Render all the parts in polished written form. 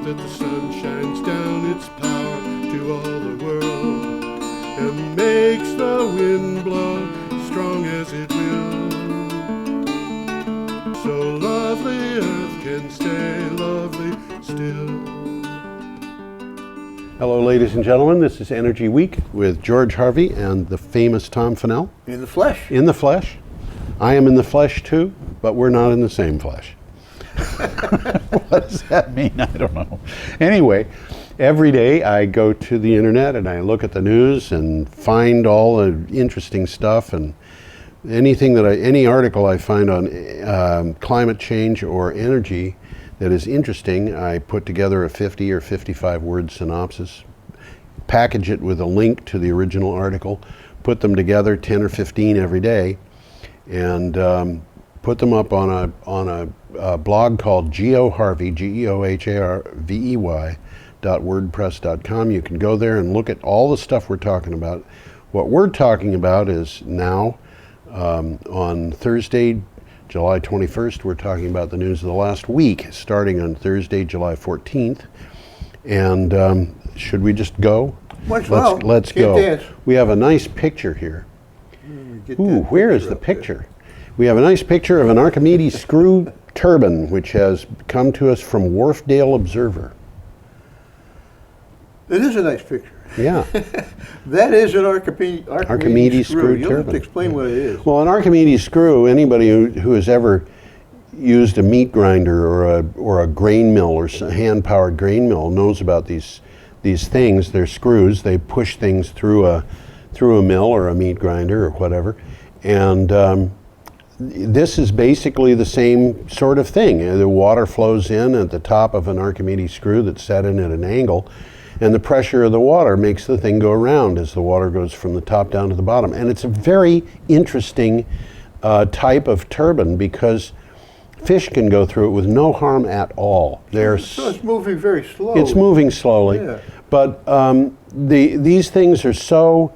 that the sun shines down its power to all the world and makes the wind blow strong as it will. So lovely earth can stay lovely still. Hello, ladies and gentlemen. This is Energy Week with George Harvey and the famous Tom Fennell. In the flesh. In the flesh. I am in the flesh too, but we're not in the same flesh. What does that mean? I don't know. Anyway, every day I go to the internet and I look at the news and find all the interesting stuff, and any article I find on climate change or energy that is interesting, I put together a 50 or 55 word synopsis, package it with a link to the original article, put them together 10 or 15 every day, and put them up on a blog called GeoHarvey, GeoHarvey.wordpress.com. You can go there and look at all the stuff we're talking about. What we're talking about is now, on Thursday, July 21st, we're talking about the news of the last week, starting on Thursday, July 14th. And should we just go? Let's go. Dance. We have a nice picture here. Ooh, where is the picture? We have a nice picture of an Archimedes screw turbine, which has come to us from Wharfdale Observer. It is a nice picture. Yeah. That is an Archimedes screw. You'll have to explain what it is. Well, an Archimedes screw, anybody who has ever used a meat grinder or a grain mill or a hand-powered grain mill knows about these things. They're screws. They push things through a mill or a meat grinder or whatever. And this is basically the same sort of thing. The water flows in at the top of an Archimedes screw that's set in at an angle, and the pressure of the water makes the thing go around as the water goes from the top down to the bottom. And it's a very interesting type of turbine because fish can go through it with no harm at all. So it's moving very slowly. It's moving slowly, yeah. But these things are so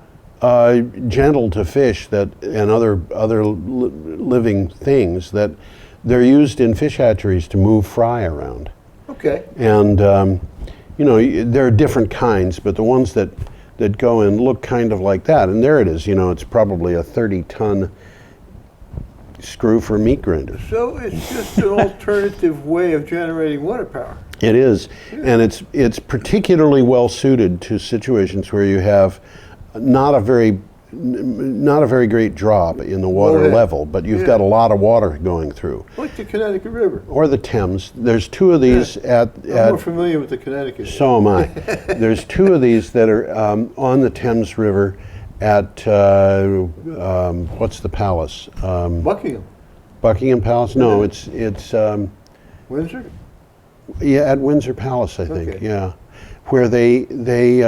gentle to fish and other living things that they're used in fish hatcheries to move fry around. Okay. And there are different kinds, but the ones that go in look kind of like that. And there it is. It's probably a 30-ton screw for meat grinders. So it's just an alternative way of generating water power. It is, yeah. And it's particularly well suited to situations where you have not a very great drop in the water level, but you've got a lot of water going through. Like the Connecticut River. Or the Thames. There's two of these I'm more familiar with the Connecticut. So am I. There's two of these that are on the Thames River at, what's the palace? Buckingham. Buckingham Palace? No, it's Windsor? Yeah, at Windsor Palace, I think, okay. Yeah. Where they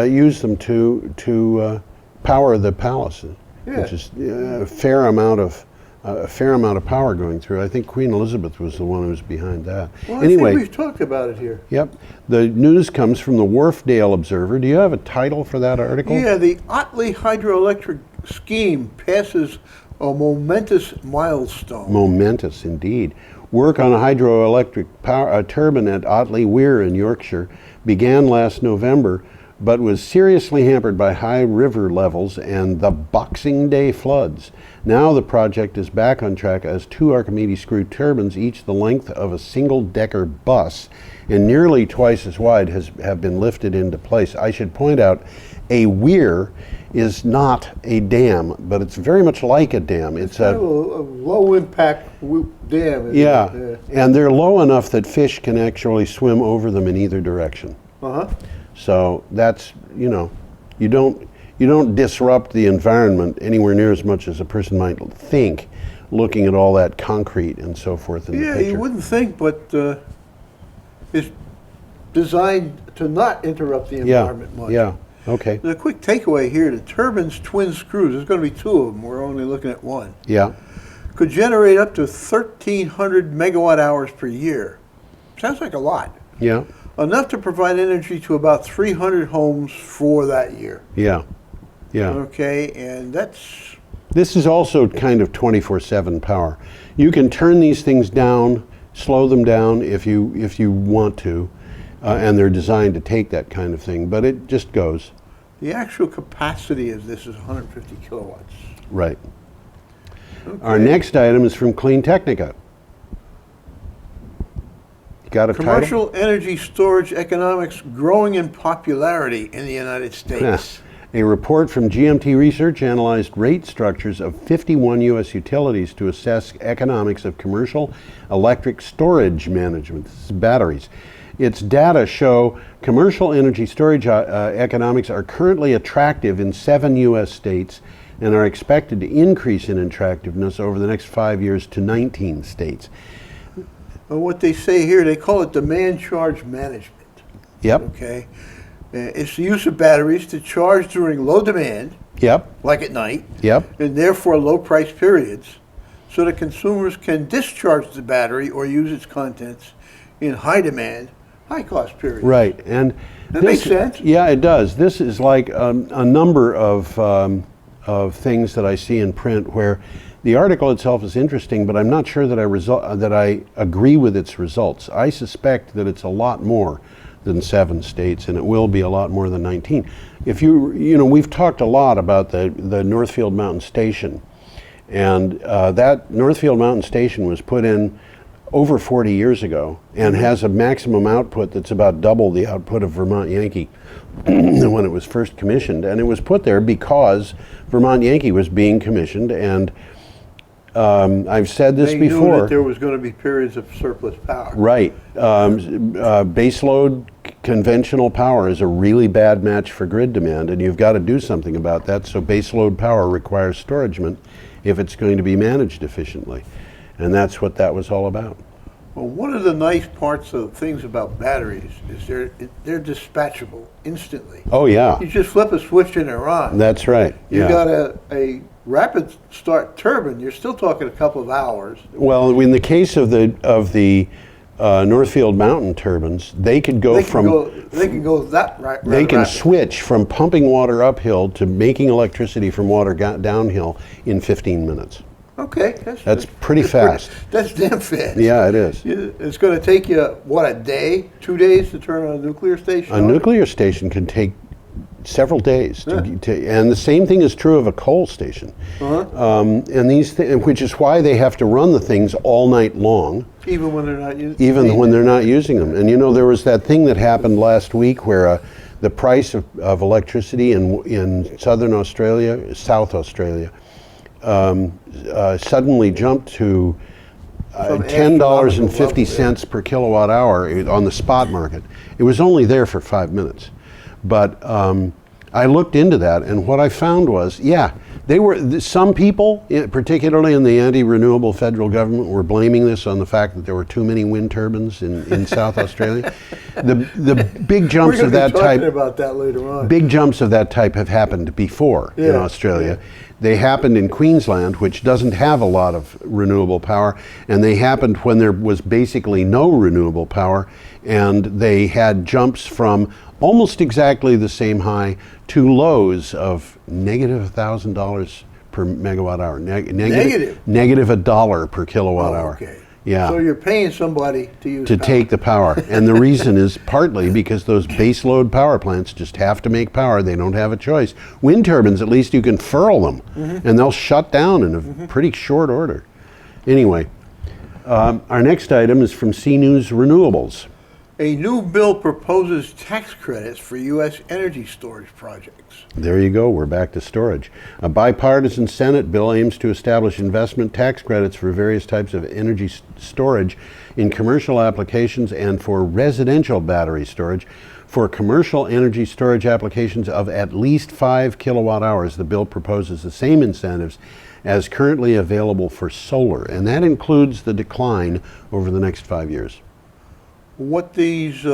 use them to power the palace, which is a fair amount of power going through. I think Queen Elizabeth was the one who was behind that. Well, anyway, I think we've talked about it here. Yep. The news comes from the Wharfdale Observer. Do you have a title for that article? Yeah, the Otley hydroelectric scheme passes a momentous milestone. Momentous indeed. Work on a hydroelectric turbine at Otley Weir in Yorkshire began last November, but was seriously hampered by high river levels and the Boxing Day floods. Now the project is back on track as two Archimedes screw turbines, each the length of a single-decker bus and nearly twice as wide, have been lifted into place. I should point out, a weir is not a dam, but it's very much like a dam. It's kind of a low-impact dam. Yeah, and they're low enough that fish can actually swim over them in either direction. Uh-huh. So that's, you don't disrupt the environment anywhere near as much as a person might think, looking at all that concrete and so forth in the picture. Yeah, you wouldn't think, but it's designed to not interrupt the environment much. Yeah, okay. The quick takeaway here, the turbine's twin screws, there's going to be two of them, we're only looking at one. Yeah. Could generate up to 1,300 megawatt hours per year. Sounds like a lot. Yeah. Enough to provide energy to about 300 homes for that year. Yeah, yeah. Okay, and that's... This is also kind of 24/7 power. You can turn these things down, slow them down if you want to, and they're designed to take that kind of thing, but it just goes. The actual capacity of this is 150 kilowatts. Right. Okay. Our next item is from Clean Technica. Got a title? Commercial energy storage economics growing in popularity in the United States. A report from GMT Research analyzed rate structures of 51 U.S. utilities to assess economics of commercial electric storage management. This is batteries. Its data show commercial energy storage economics are currently attractive in 7 U.S. states and are expected to increase in attractiveness over the next 5 years to 19 states. Well, what they say here, they call it demand charge management. Yep. Okay. It's the use of batteries to charge during low demand, Yep. like at night, Yep. and therefore low price periods, so that consumers can discharge the battery or use its contents in high demand, high cost periods. Right. And That makes sense. Yeah, it does. This is like a number of things that I see in print where the article itself is interesting, but I'm not sure that I agree with its results. I suspect that it's a lot more than 7 states, and it will be a lot more than 19. If we've talked a lot about the Northfield Mountain Station, and that Northfield Mountain Station was put in over 40 years ago and has a maximum output that's about double the output of Vermont Yankee when it was first commissioned. And it was put there because Vermont Yankee was being commissioned, and I've said this They before. knew that there was going to be periods of surplus power. Right. Baseload conventional power is a really bad match for grid demand, and you've got to do something about that. So baseload power requires storagement if it's going to be managed efficiently. And that's what that was all about. Well, one of the nice parts of things about batteries is they're dispatchable instantly. Oh, yeah. You just flip a switch and they're on. That's right. You Yeah. got a rapid start turbine, you're still talking a couple of hours. Well, in the case of the Northfield Mountain turbines, they could go They can go that right. They can rapid. switch from pumping water uphill to making electricity from water downhill in 15 minutes. Okay, That's pretty fast. That's damn fast. Yeah, it is. It's going to take you, what, a day, 2 days to turn on a nuclear station? A on? nuclear station can take several days, and the same thing is true of a coal station. And which is why they have to run the things all night long, Even when they're not using even when they're not using them. And there was that thing that happened last week where the price of electricity in South Australia, suddenly jumped to $10.50 per kilowatt hour on the spot market. It was only there for 5 minutes. But I looked into that, and what I found was, some people, particularly in the anti-renewable federal government, were blaming this on the fact that there were too many wind turbines in South Australia. The big jumps of that type. We're going to be talking about that later on. Big jumps of that type have happened before in Australia. Yeah. They happened in Queensland, which doesn't have a lot of renewable power, and they happened when there was basically no renewable power, and they had jumps from almost exactly the same high to lows of negative $1,000 per megawatt hour. Negative $1 per kilowatt hour. Okay. Yeah. So you're paying somebody to take the power. And the reason is partly because those baseload power plants just have to make power. They don't have a choice. Wind turbines, at least you can furl them, and they'll shut down in a pretty short order. Anyway, our next item is from CNews Renewables. A new bill proposes tax credits for U.S. energy storage projects. There you go. We're back to storage. A bipartisan Senate bill aims to establish investment tax credits for various types of energy storage in commercial applications and for residential battery storage. For commercial energy storage applications of at least 5 kilowatt hours, the bill proposes the same incentives as currently available for solar, and that includes the decline over the next 5 years. What these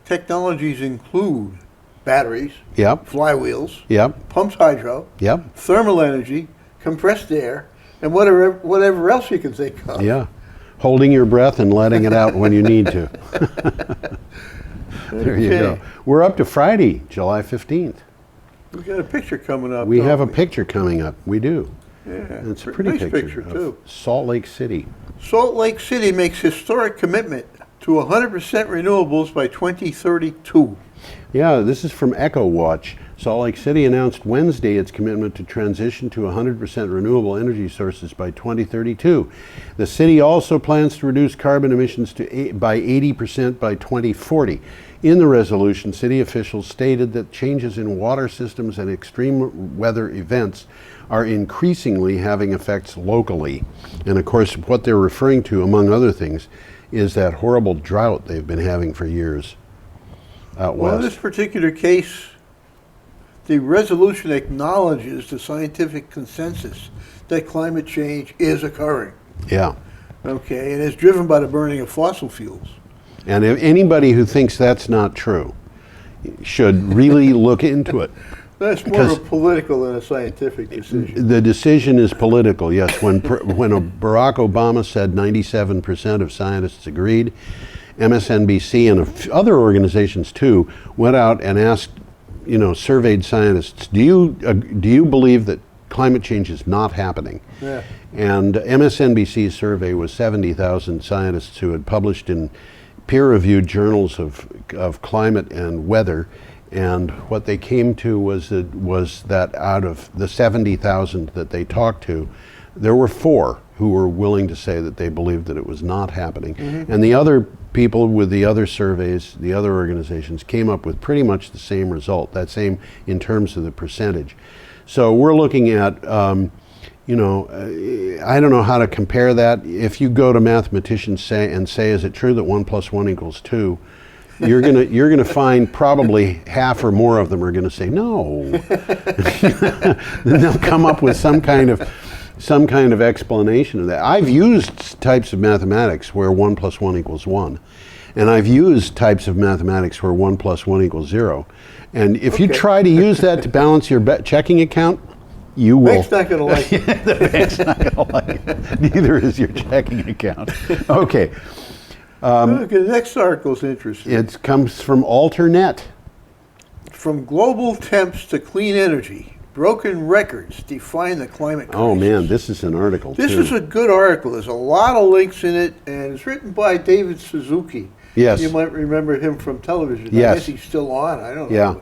technologies include: batteries, flywheels, pumps hydro, thermal energy, compressed air, and whatever else you can think of. Yeah, holding your breath and letting it out when you need to. There you go. We're up to Friday, July 15th. We got a picture coming up. We have a picture coming up. We do. Yeah, and it's a pretty nice picture of too. Salt Lake City. Salt Lake City makes historic commitment to 100% renewables by 2032. Yeah, this is from EchoWatch. Salt Lake City announced Wednesday its commitment to transition to 100% renewable energy sources by 2032. The city also plans to reduce carbon emissions by 80% by 2040. In the resolution, city officials stated that changes in water systems and extreme weather events are increasingly having effects locally. And of course, what they're referring to, among other things, is that horrible drought they've been having for years out Well, in west. this particular case, the resolution acknowledges the scientific consensus that climate change is occurring. Yeah. Okay, and it's driven by the burning of fossil fuels. And if anybody who thinks that's not true should really look into it. That's more of a political than a scientific decision. The decision is political, yes. When Barack Obama said 97% of scientists agreed, MSNBC and other organizations too went out and asked, surveyed scientists, do you believe that climate change is not happening? Yeah. And MSNBC's survey was 70,000 scientists who had published in peer-reviewed journals of climate and weather, and what they came to was that out of the 70,000 that they talked to, there were 4 who were willing to say that they believed that it was not happening. Mm-hmm. And the other people with the other surveys, the other organizations, came up with pretty much the same result, that same in terms of the percentage. So we're looking at, I don't know how to compare that. If you go to mathematicians and say, is it true that 1 + 1 = 2? You're gonna find probably half or more of them are gonna say no. Then they'll come up with some kind of explanation of that. I've used types of mathematics where 1 + 1 = 1, and I've used types of mathematics where 1 + 1 = 0. And if you try to use that to balance your checking account, you will. Bank's not going to like it. The bank's not going to like it. Neither is your checking account. Okay. Okay, the next article's interesting. It comes from Alternet. From global temps to clean energy, broken records define the climate crisis. Oh man, this is an article This too. is a good article. There's a lot of links in it, and it's written by David Suzuki. Yes. You might remember him from television. Yes. I guess he's still on. I don't know. Yeah.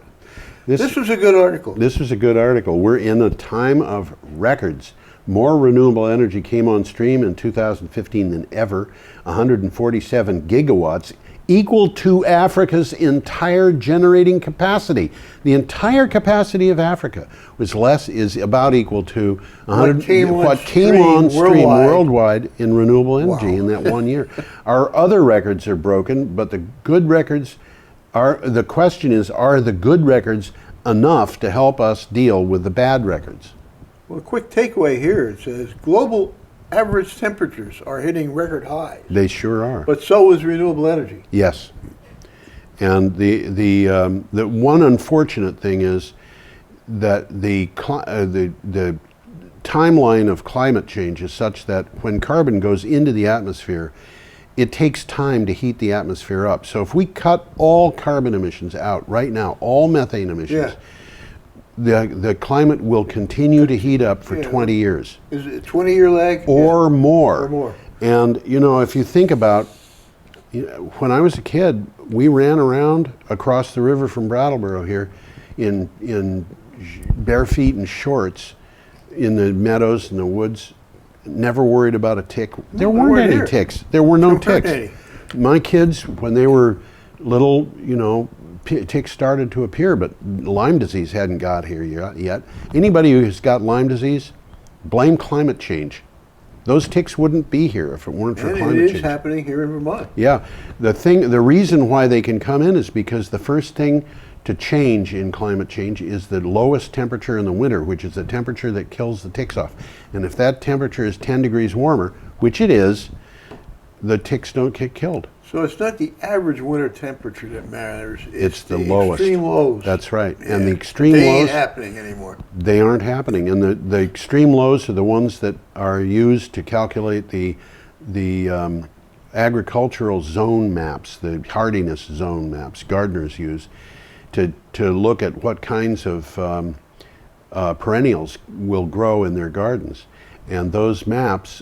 This was a good article. This was a good article. We're in a time of records. More renewable energy came on stream in 2015 than ever, 147 gigawatts, equal to Africa's entire generating capacity. The entire capacity of Africa is about equal to What came on stream worldwide in renewable energy in that 1 year. Our other records are broken, but the good records the question is, are the good records enough to help us deal with the bad records? Well, a quick takeaway here, it says global average temperatures are hitting record highs. They sure are. But so is renewable energy. Yes. And the one unfortunate thing is that the timeline of climate change is such that when carbon goes into the atmosphere, it takes time to heat the atmosphere up. So if we cut all carbon emissions out right now, all methane emissions, the climate will continue to heat up for 20 years. Is it a 20-year lag? Or more. Or more. And, if you think about, when I was a kid, we ran around across the river from Brattleboro here in bare feet and shorts in the meadows and the woods, never worried about a tick. There weren't any ticks. There were no ticks. My kids, when they were little, ticks started to appear, but Lyme disease hadn't got here yet. Anybody who's got Lyme disease, blame climate change. Those ticks wouldn't be here if it weren't for climate change. It is happening here in Vermont. Yeah, the reason why they can come in is because the first thing to change in climate change is the lowest temperature in the winter, which is the temperature that kills the ticks off. And if that temperature is 10 degrees warmer, which it is, the ticks don't get killed. So it's not the average winter temperature that matters. It's the lowest. Extreme lows. That's right. Yeah. And the extreme they lows ain't happening anymore. They aren't happening. And the extreme lows are the ones that are used to calculate the agricultural zone maps, the hardiness zone maps gardeners use to look at what kinds of perennials will grow in their gardens. And those maps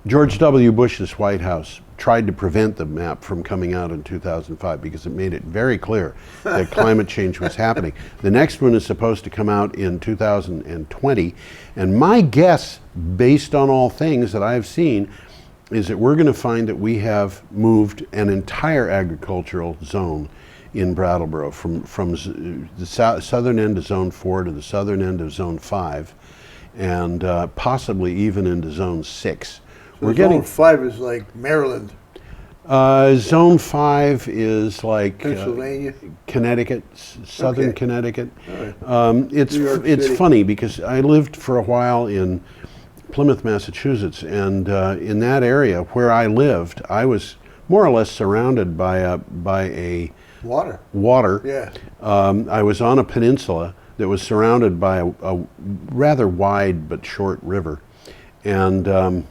George W. Bush's White House tried to prevent the map from coming out in 2005 because it made it very clear that climate change was happening. The next one is supposed to come out in 2020, and my guess, based on all things that I've seen, is that we're going to find that we have moved an entire agricultural zone in Brattleboro from the southern end of Zone 4 to the southern end of Zone 5, and possibly even into Zone 6. So We're Zone getting 5 is like Maryland, Zone 5 is like Pennsylvania. Connecticut, southern Okay. Connecticut. All right. It's New York it's City. funny because I lived for a while in Plymouth, Massachusetts, and in that area where I lived, I was more or less surrounded by a Water. water. Yeah. I was on a peninsula that was surrounded by a rather wide but short river, and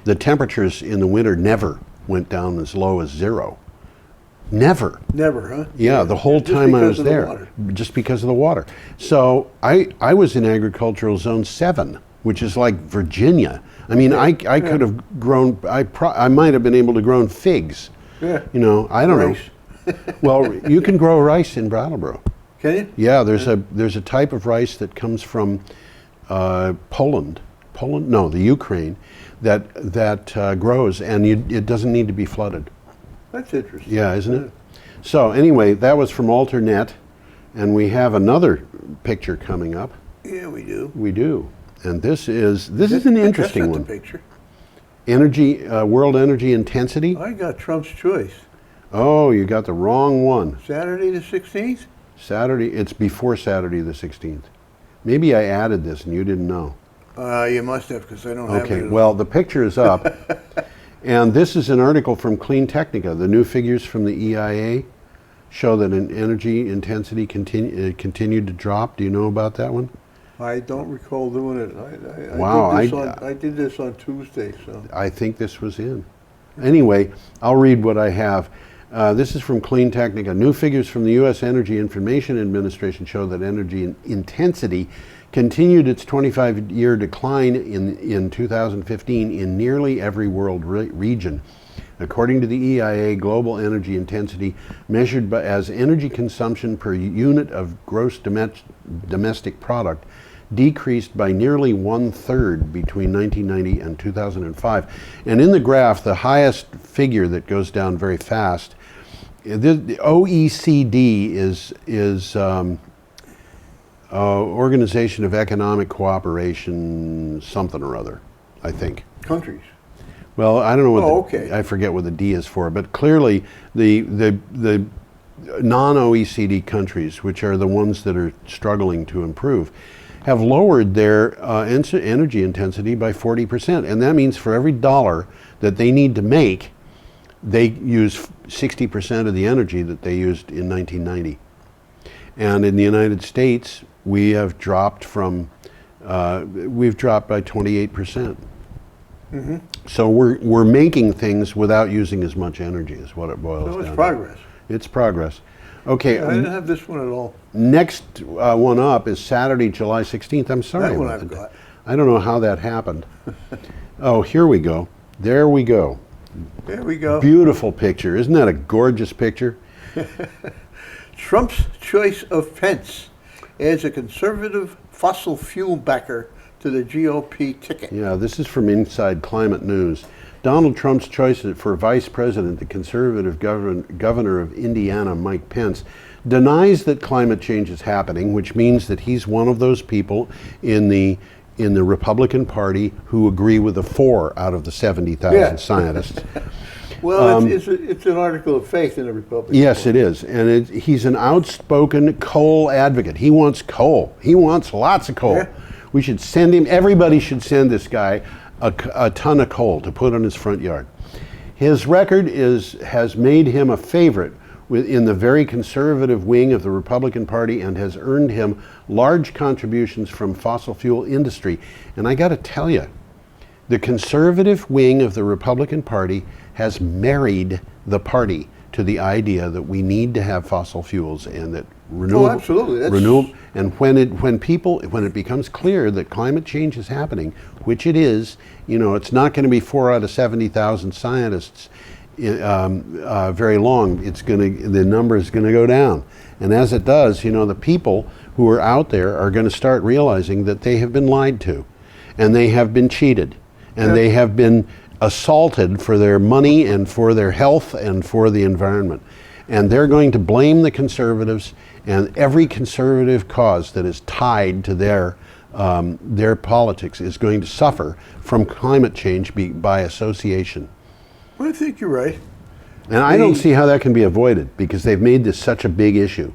the temperatures in the winter never went down as low as 0. Never. Never, huh? Yeah, the whole Just time I because was of the there, water. just because of the water. So I was in agricultural zone 7, which is like Virginia. I mean, I could have grown, I might have been able to grow figs. Yeah. You know, I don't Rice. know. Well, you can grow rice in Brattleboro. Can you? Yeah, there's a type of rice that comes from Poland. No, the Ukraine, that grows, and it doesn't need to be flooded. That's interesting. Yeah, isn't it? So anyway, that was from AlterNet, and we have another picture coming up. Yeah, we do. We do, and this is an interesting That's not one. the picture. Energy, world energy intensity. I got Trump's choice. Oh, you got the wrong one. Saturday the 16th? Saturday. It's before Saturday the 16th. Maybe I added this and you didn't know. You must have, because I don't have Okay, it. well, the picture is up, and this is an article from Clean Technica. The new figures from the EIA show that an energy intensity continued to drop. Do you know about that one? I don't recall doing it. Wow, I did this on Tuesday, so. I think this was in. Anyway, I'll read what I have. This is from Clean Technica. New figures from the U.S. Energy Information Administration show that energy intensity continued its 25-year decline in 2015 in nearly every world region. According to the EIA, global energy intensity, measured as energy consumption per unit of gross domestic product, decreased by nearly 1/3 between 1990 and 2005. And in the graph, the highest figure that goes down very fast, the OECD is Organization of Economic Cooperation, something or other, I think. Countries. Well, I don't know what okay. I forget what the D is for, but clearly the non-OECD countries, which are the ones that are struggling to improve, have lowered their energy intensity by 40%. And that means for every dollar that they need to make, they use 60% of the energy that they used in 1990. And in the United States, we have dropped we've dropped by 28%. Mm-hmm. So we're making things without using as much energy is what it boils down So it's to. progress. It's progress. Okay, I didn't have this one at all. next one up is Saturday, July 16th. I'm sorry That one about I've that. got. I don't know how that happened. Oh, here we go. There we go. There we go. Beautiful picture. Isn't that a gorgeous picture? Trump's choice of Pence adds a conservative fossil fuel backer to the GOP ticket. Yeah, this is from Inside Climate News. Donald Trump's choice for vice president, the conservative governor of Indiana, Mike Pence, denies that climate change is happening, which means that he's one of those people in the Republican Party who agree with the 4 out of the 70,000 Yeah. scientists. Well, it's an article of faith in the Republican Yes, Party. it is. And he's an outspoken coal advocate. He wants coal. He wants lots of coal. Yeah. We should send him, everybody should send this guy a ton of coal to put on his front yard. His record has made him a favorite in the very conservative wing of the Republican Party and has earned him large contributions from fossil fuel industry. And I got to tell you, the conservative wing of the Republican Party has married the party to the idea that we need to have fossil fuels and that Oh, absolutely. That's- renewable, and when it becomes clear that climate change is happening, which it is, it's not going to be 4 out of 70,000 scientists very long. The number is going to go down, and as it does, the people who are out there are going to start realizing that they have been lied to, and they have been cheated, and they have been assaulted for their money and for their health and for the environment. And they're going to blame the conservatives, and every conservative cause that is tied to their politics is going to suffer from climate change by association. Well, I think you're right. And I don't see how that can be avoided because they've made this such a big issue.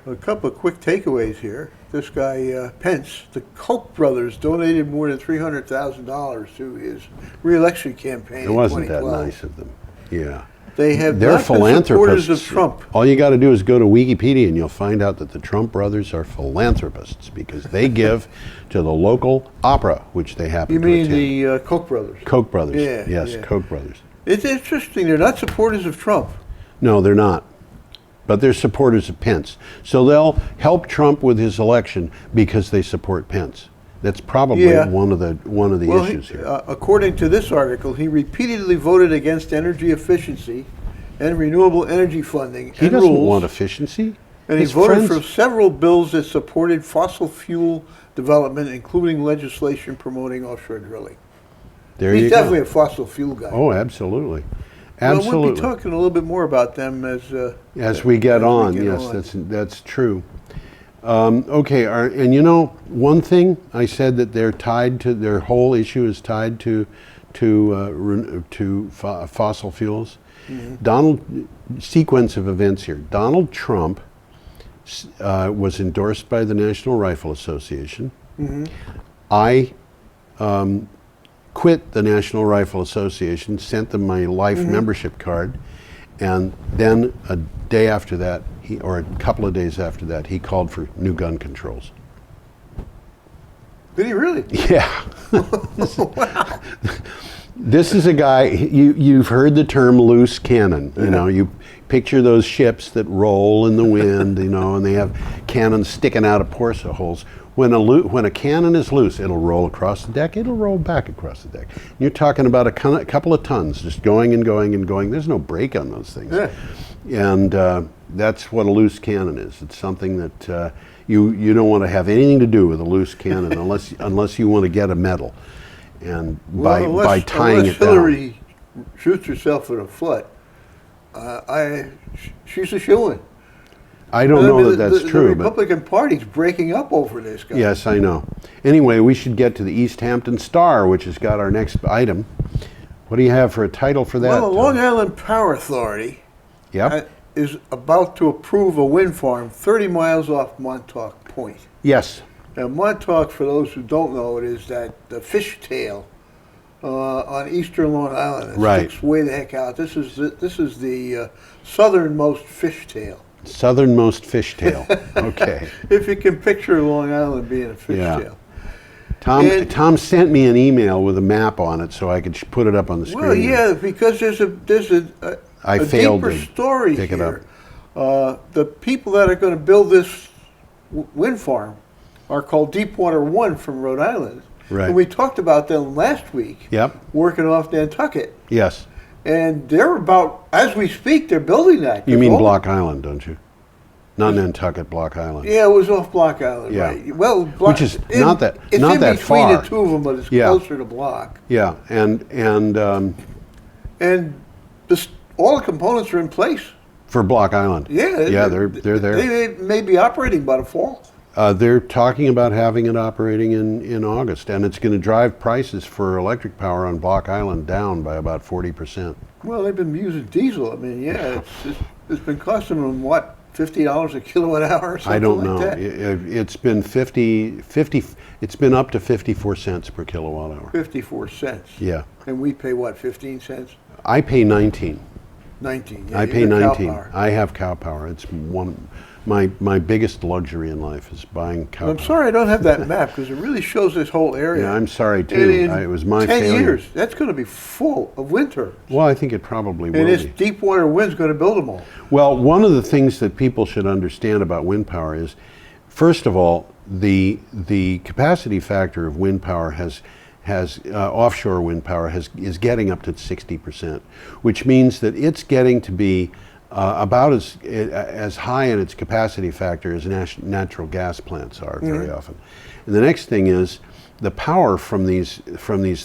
A couple of quick takeaways here. This guy, Pence, the Koch brothers donated more than $300,000 to his re-election campaign. It wasn't in that 2012. nice of them. Yeah. They have They're not been supporters philanthropists. of Trump. All you got to do is go to Wikipedia and you'll find out that the Trump brothers are philanthropists because they give to the local opera, which they happen You to mean attend. the Koch brothers? Koch brothers. Yeah, Yes, yeah. Koch brothers. It's interesting. They're not supporters of Trump. No, they're not. But they're supporters of Pence. So they'll help Trump with his election because they support Pence. That's probably Yeah. one of the Well, issues here. according to this article, he repeatedly voted against energy efficiency and renewable energy funding He and doesn't rules. want efficiency. And he His voted friends- for several bills that supported fossil fuel development, including legislation promoting offshore drilling. There He's you definitely go. a fossil fuel guy. Oh, absolutely. Well, Absolutely. we'll be talking a little bit more about them As we get on, get yes, on. that's true. Okay, and one thing I said that their whole issue is tied to fossil fuels. Mm-hmm. Sequence of events here. Donald Trump was endorsed by the National Rifle Association. Mm-hmm. I quit the National Rifle Association, sent them my life Mm-hmm. membership card, and then a day after that, or a couple of days after that, he called for new gun controls. Did he really? Yeah. This is a guy, you've heard the term loose cannon. You picture those ships that roll in the wind, and they have cannons sticking out of portholes. When a cannon is loose, it'll roll across the deck, it'll roll back across the deck. You're talking about a couple of tons just going and going and going. There's no brake on those things. Yeah. And that's what a loose cannon is. It's something that you don't want to have anything to do with a loose cannon unless you want to get a medal. And by tying unless it down. Hillary shoots herself in the foot, she's a shoo-in. I don't know that that's the true, but Republican Party's breaking up over this guy. yes, I know. Anyway, we should get to the East Hampton Star, which has got our next item. What do you have for a title for that? Well, the Long Island Power Authority Yep. is about to approve a wind farm 30 miles off Montauk Point. Yes. Now, Montauk, for those who don't know it, is the fishtail on eastern Long Island. It Right. sticks way the heck out. This is the southernmost fishtail. Southernmost fishtail. Okay. If you can picture Long Island being a fishtail. Yeah. And- Tom sent me an email with a map on it so I could put it up on the screen. Well, yeah, because there's a I failed deeper to story pick it here. The people that are going to build this wind farm are called Deepwater One from Rhode Island. Right. And we talked about them last week. Yep. Working off Nantucket. Yes. And they're about, as we speak, they're building that. You mean All- Block Island, don't you? Not Nantucket, Block Island. Yeah, it was off Block Island, Yeah. right? Well, Which is not that- it's not in that between far. the two of them, but it's Yeah. closer to Block. Yeah, and And all the components are in place. for Block Island. Yeah, Yeah, they're there. They may be operating by the fall. They're talking about having it operating in August, and it's going to drive prices for electric power on Block Island down by about 40%. Well, they've been using diesel. I mean, yeah, it's been costing them, what, $50 a kilowatt hour or something I don't like know. that? It's been 50, it's been up to 54 cents per kilowatt hour. 54 cents. Yeah. And we pay, what, 15 cents? I pay 19. 19. Yeah, I you pay got cow 19. power. I have cow power. It's one my biggest luxury in life is buying cow I'm power. sorry I don't have that map because it really shows this whole area. Yeah, I'm sorry And too. in It was my 10 failure. years, that's going to be full of wind turbines. Well, I think it probably will And this be. deep water wind's going to build them all. Well, one of the things that people should understand about wind power is, first of all, the capacity factor of wind power has offshore wind power is getting up to 60%, which means that it's getting to be about as high in its capacity factor as natural gas plants are very often. And the next thing is the power from these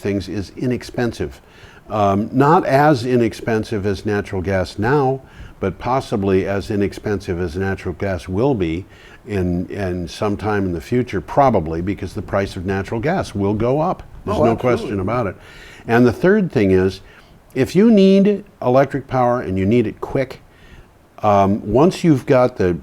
things is inexpensive. Not as inexpensive as natural gas now, but possibly as inexpensive as natural gas will be in some time in the future, probably because the price of natural gas will go up. There's no question about it. And the third thing is, if you need electric power and you need it quick, once you've got the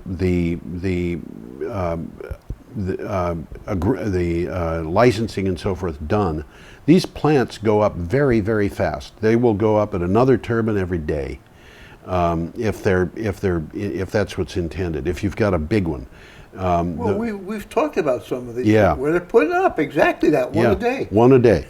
licensing and so forth done, these plants go up very, very fast. They will go up at another turbine every day, if that's what's intended. If you've got a big one. Well, we've talked about some of these Yeah. where they're putting up exactly that one a day. One a day.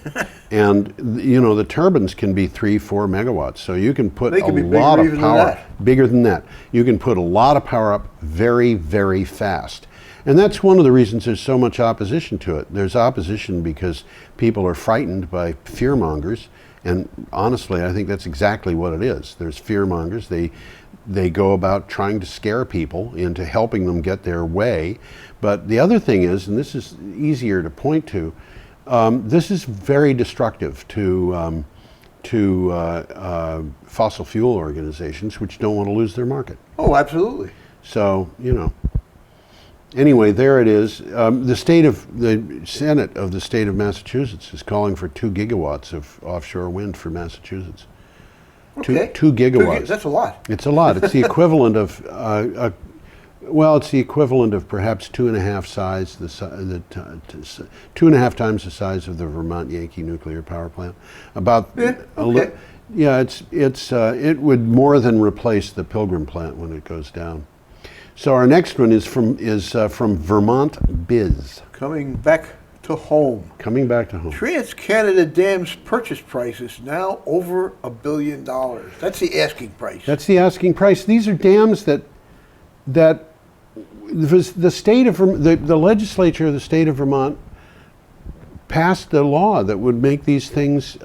And the turbines can be 3-4 megawatts, so you can put They can be a lot bigger of even than power. that. Bigger than that. You can put a lot of power up very, very fast. And that's one of the reasons there's so much opposition to it. There's opposition because people are frightened by fearmongers, and honestly, I think that's exactly what it is. There's fearmongers. They go about trying to scare people into helping them get their way. But the other thing is, and this is easier to point to, this is very destructive to fossil fuel organizations which don't want to lose their market. Oh, absolutely. So, anyway, there it is. The Senate of the state of Massachusetts is calling for 2 gigawatts of offshore wind for Massachusetts. Okay. 2 gigawatts. That's a lot. It's a lot. It's the equivalent of, it's the equivalent of perhaps 2.5 times the size of the Vermont Yankee nuclear power plant. About it would more than replace the Pilgrim plant when it goes down. So our next one is from Vermont Biz. Coming back to home. Coming back to home. Trans-Canada Dam's purchase price is now over $1 billion. That's the asking price. That's the asking price. These are dams that the state of the legislature of the state of Vermont passed a law that would make these things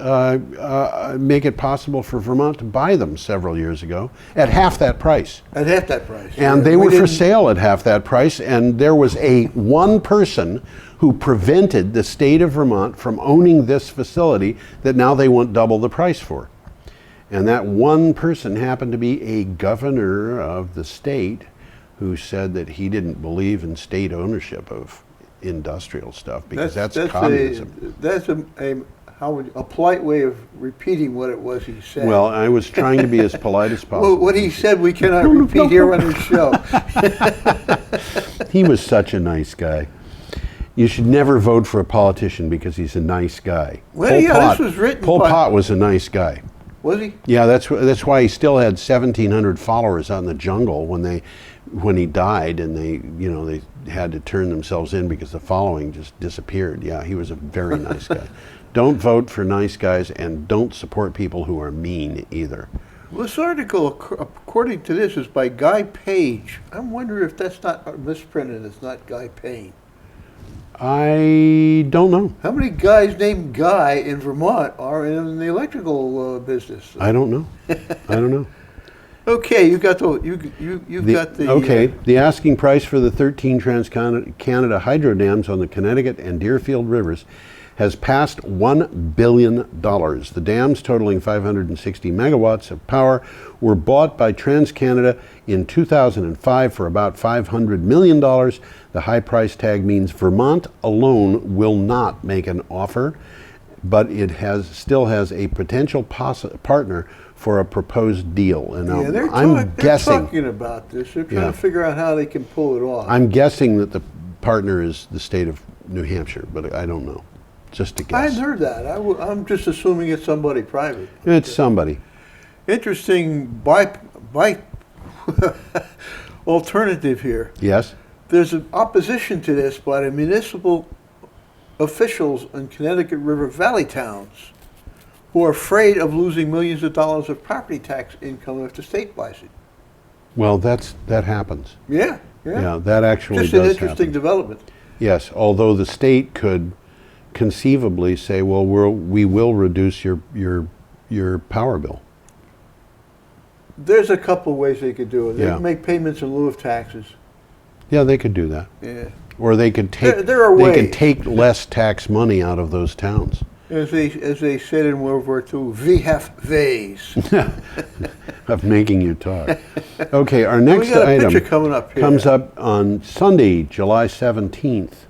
make it possible for Vermont to buy them several years ago at half that price. At half that price. And they were for sale at half that price, and there was one person who prevented the state of Vermont from owning this facility that now they want double the price for. And that one person happened to be a governor of the state who said that he didn't believe in state ownership of industrial stuff because that's communism. That's a polite way of repeating what it was he said. Well, I was trying to be as polite as possible. Well, what he said we cannot repeat here on the show. He was such a nice guy. You should never vote for a politician because he's a nice guy. Well, this was written Pol by... Pot was a nice guy. Was he? Yeah, that's why he still had 1,700 followers out in the jungle when he died, and they had to turn themselves in because the following just disappeared. Yeah, he was a very nice guy. Don't vote for nice guys, and don't support people who are mean either. Well, this article, according to this, is by Guy Page. I'm wondering if that's not misprinted. It's not Guy Payne. I don't know. How many guys named Guy in Vermont are in the electrical business? I don't know. I don't know. Okay, you got the okay. The asking price for the 13 Trans-Canada hydro dams on the Connecticut and Deerfield rivers has passed $1 billion. The dams, totaling 560 megawatts of power, were bought by TransCanada in 2005 for about $500 million. The high price tag means Vermont alone will not make an offer, but it still has a potential partner for a proposed deal. And they're talking about this. They're trying to figure out how they can pull it off. I'm guessing that the partner is the state of New Hampshire, but I don't know. Just a guess. I hadn't heard that. I'm just assuming it's somebody private. It's somebody. Interesting by alternative here. Yes. There's an opposition to this by the municipal officials in Connecticut River Valley towns who are afraid of losing millions of dollars of property tax income if the state buys it. Well, that happens. Yeah. Yeah, that actually Just does an interesting happen. development. Yes, although the state could conceivably say, well, we will reduce your power bill. There's a couple of ways they could do it. They Yeah. can make payments in lieu of taxes. Yeah, they could do that. Yeah. Or they could take There are they could ways. take less tax money out of those towns. As they said in World War II, we have ways. Of making you talk. Okay, our next We got a item picture coming up here. comes up on Sunday, July 17th,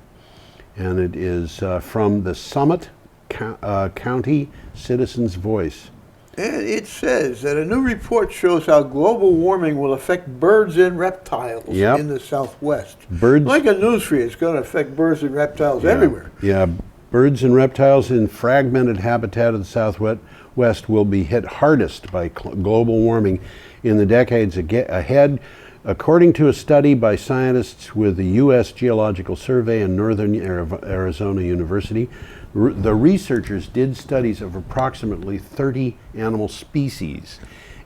and it is from the Summit County Citizens Voice. And it says that a new report shows how global warming will affect birds and reptiles Yep. in the Southwest. Birds, Like a news feed, it's going to affect birds and reptiles everywhere. Yeah, birds and reptiles in fragmented habitat of the Southwest will be hit hardest by global warming in the decades ahead, according to a study by scientists with the U.S. Geological Survey and Northern Arizona University. The researchers did studies of approximately 30 animal species.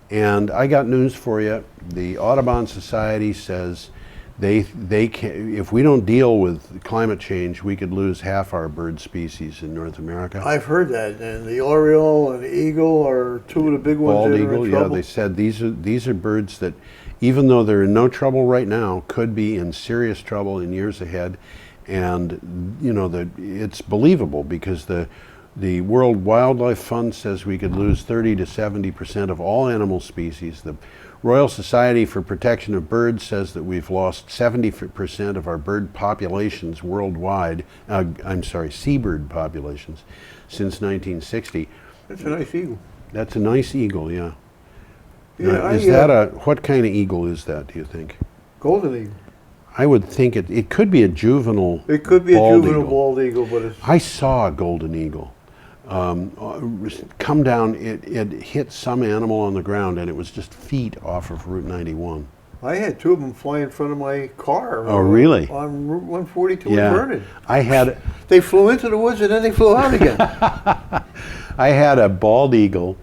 And I got news for you. The Audubon Society says they can, if we don't deal with climate change, we could lose half our bird species in North America. I've heard that. And the oriole and the eagle are two of the big ones Bald that are eagle, in yeah, trouble. they said these are birds that, even though they're in no trouble right now, could be in serious trouble in years ahead. And you know that it's believable because the World Wildlife Fund says we could lose 30 to 70% of all animal species. The Royal Society for Protection of Birds says that we've lost 70% of our bird populations worldwide. Seabird populations since 1960. That's a nice eagle. That's a nice eagle, yeah. Yeah, What kind of eagle is that, do you think? golden eagle. I would think it could be a juvenile. It could be a bald juvenile eagle. bald eagle, but it's I saw a golden eagle come down. It hit some animal on the ground, and it was just feet off of Route 91. I had two of them fly in front of my car. Oh, really? On Route 142 Yeah. in Vernon. I had They flew into the woods and then they flew out again. I had a bald eagle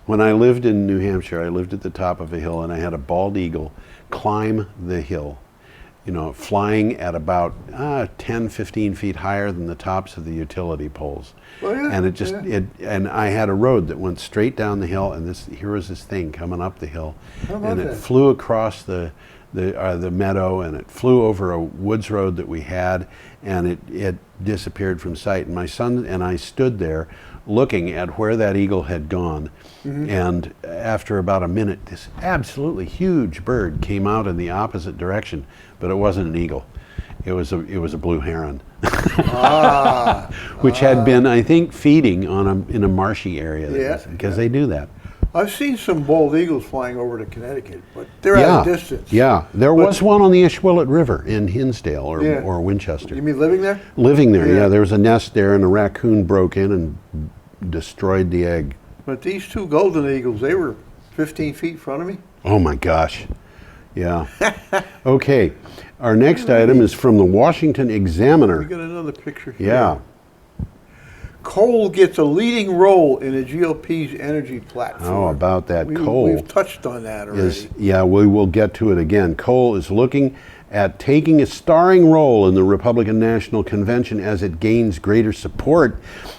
when I lived in New Hampshire. I lived at the top of a hill, and I had a bald eagle climb the hill. You know, flying at about 10, 15 feet higher than the tops of the utility poles. Oh, yeah, And it just, and I had a road that went straight down the hill, and here was this thing coming up the hill. How about And it that? flew across the meadow, and it flew over a woods road that we had, and it disappeared from sight. And my son and I stood there looking at where that eagle had gone. And after about a minute, this absolutely huge bird came out in the opposite direction, but it wasn't an eagle. It was a blue heron, which had been, I think, feeding in a marshy area. Because they do that. I've seen some bald eagles flying over to Connecticut, but they're at a distance. Yeah, there was one on the Ishwillet River in Hinsdale or Winchester. You mean living there? Living there, Yeah. yeah. There was a nest there, and a raccoon broke in and destroyed the egg. But these two golden eagles, they were 15 feet in front of me. Oh my gosh. Yeah. Okay. Our next item is from the Washington We Examiner. got another picture here. Yeah. Coal gets a leading role in the GOP's energy platform. Oh, about that coal. We've touched on that already. We will get to it again. Coal is looking at taking a starring role in the Republican National Convention as it gains greater support.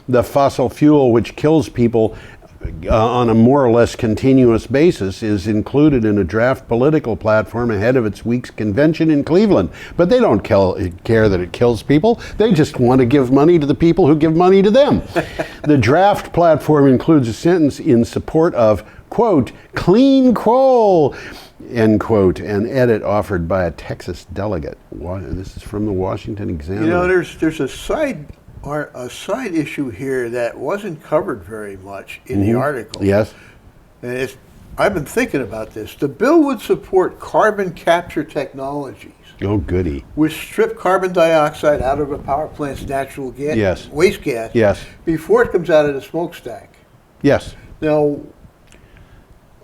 The fossil fuel, which kills people on a more or less continuous basis, is included in a draft political platform ahead of its week's convention in Cleveland. But they don't care that it kills people. They just want to give money to the people who give money to them. The draft platform includes a sentence in support of, quote, clean coal, end quote, an edit offered by a Texas delegate. This is from the Washington Examiner. You know, there's a side issue here that wasn't covered very much in the article. Yes. And I've been thinking about this. The bill would support carbon capture technologies, Oh, goody. which strip carbon dioxide out of a power plant's natural gas, Yes. waste gas, Yes. before it comes out of the smokestack. Yes. Now,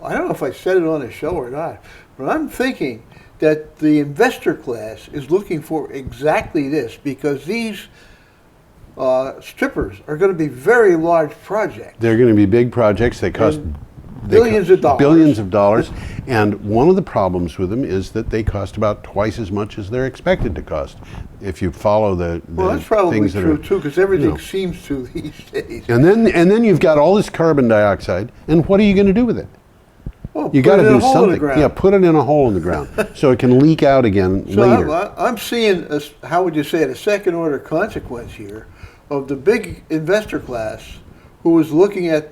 I don't know if I said it on the show or not, but I'm thinking that the investor class is looking for exactly this, because these strippers are going to be very large projects. They're going to be big projects. They cost billions of dollars. Billions of dollars. And one of the problems with them is that they cost about twice as much as they're expected to cost. If you follow the Well, that's probably things true that are, too, because everything you know. seems to these days. And then you've got all this carbon dioxide, and what are you going to do with it? Oh, You put got to it in do a hole in the something. ground. Yeah, put it in a hole in the ground so it can leak out again So later. I'm seeing, how would you say it, a second order consequence here of the big investor class who is looking at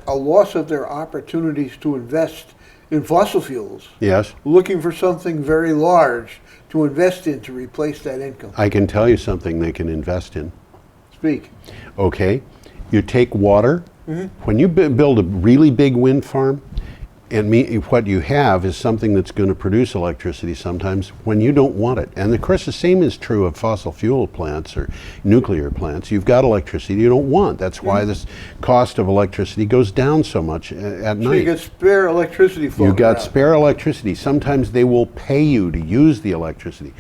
a loss of their opportunities to invest in fossil fuels, Yes, looking for something very large to invest in to replace that income. I can tell you something they can invest in. Speak. Okay, you take water. Mm-hmm. When you build a really big wind farm, and what you have is something that's going to produce electricity sometimes when you don't want it. And of course, the same is true of fossil fuel plants or nuclear plants. You've got electricity you don't want. That's why this cost of electricity goes down so much at So night. you get spare electricity floating You've got around. spare electricity. Sometimes they will pay you to use the electricity.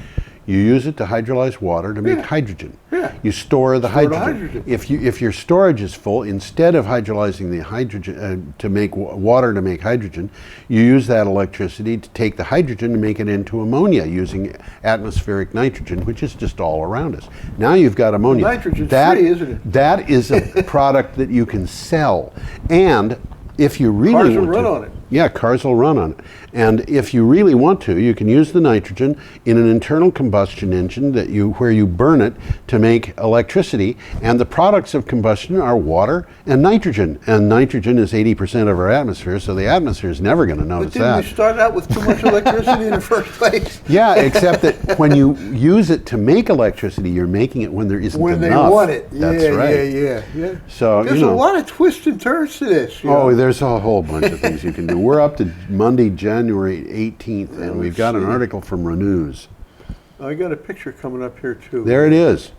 You use it to hydrolyze water to make hydrogen. Yeah. You store the Store the hydrogen. hydrogen. If your storage is full, instead of hydrolyzing the hydrogen to make water to make hydrogen, you use that electricity to take the hydrogen and make it into ammonia using atmospheric nitrogen, which is just all around us. Now you've got ammonia. Nitrogen's free, isn't it? That is a product that you can sell, and if you really Cars will want run to, on it. yeah, cars will run on it. And if you really want to, you can use the nitrogen in an internal combustion engine where you burn it to make electricity. And the products of combustion are water and nitrogen. And nitrogen is 80% of our atmosphere, so the atmosphere is never going to But notice didn't that. we start out with too much electricity in the first place? Yeah, except that when you use it to make electricity, you're making it when there isn't When they enough. want it. That's yeah, right. yeah. So, There's you know. a lot of twists and turns to this. you Oh, know. there's a whole bunch of things you can do. We're up to Monday, January 18th, and we've got an article from Renews. I got a picture coming up here too. There it is.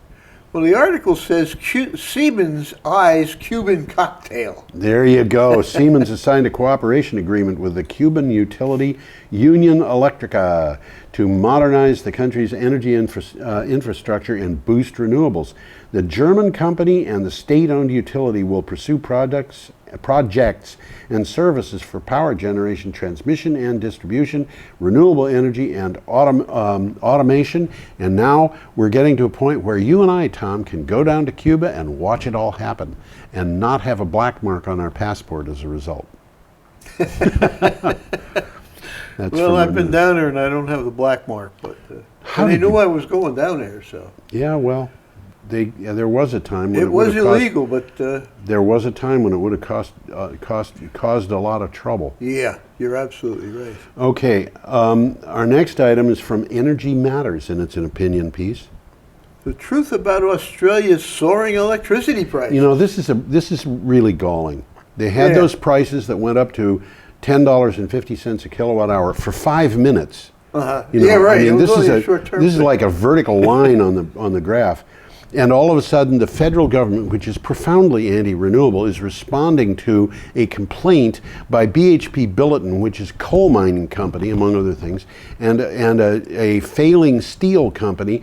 Well, the article says Siemens eyes Cuban cocktail. There you go. Siemens has signed a cooperation agreement with the Cuban utility Union Electrica to modernize the country's energy infrastructure and boost renewables. The German company and the state-owned utility will pursue projects and services for power generation, transmission and distribution, renewable energy, and automation. And now we're getting to a point where you and I, Tom, can go down to Cuba and watch it all happen and not have a black mark on our passport as a result. That's Well, I've from been Renews. down there and I don't have the black mark, but How and they did knew you- I was going down there, so Yeah, well, there was a time when it was would have cost- illegal. But There was a time when it would have caused a lot of trouble. yeah, you're absolutely right. Okay, our next item is from Energy Matters, and it's an opinion piece. The truth about Australia's soaring electricity prices. You know, this is really galling. They had Yeah. those prices that went up to $10.50 a kilowatt hour for 5 minutes. You know, Yeah, right. I It mean, was this is only a short-term this is thing. like a vertical line on the graph, and all of a sudden, the federal government, which is profoundly anti-renewable, is responding to a complaint by BHP Billiton, which is a coal mining company, among other things, and a failing steel company.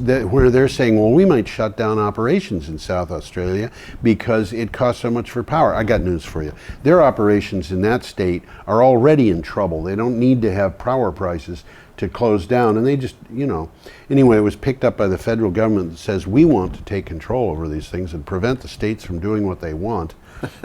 Where they're saying, well, we might shut down operations in South Australia because it costs so much for power. I got news for you. Their operations in that state are already in trouble. They don't need to have power prices to close down. And they just, you know, anyway, it was picked up by the federal government that says we want to take control over these things and prevent the states from doing what they want.